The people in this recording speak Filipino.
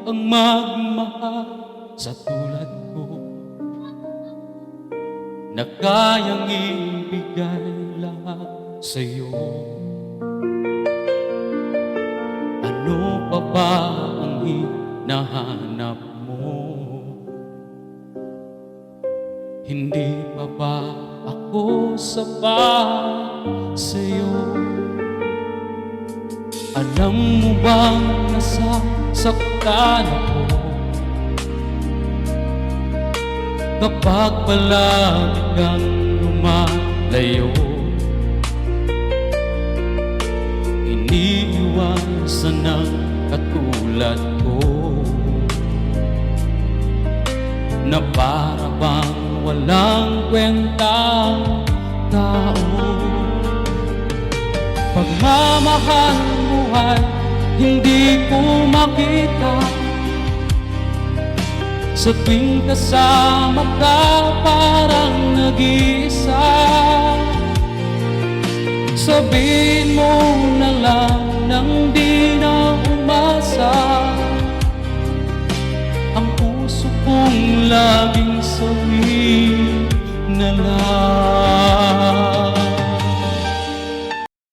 ang magmahal sa tulad ko, na kayang ibigay lahat sa'yo. Ano pa ba ang hinahanap mo? Hindi pa ba ako sapat sa'yo? Alam mo bang nasasaktan ako kapag palagi kang lumalayo? Iniiwasan ng katulad ko na para bang walang kwentang tao. Pagmamahal mo ay hindi ko makita, sa tuwing kasama ka parang nag-iisa. Sabihin mo na lang nang di na umasa, ang puso kong laging sawi na lang.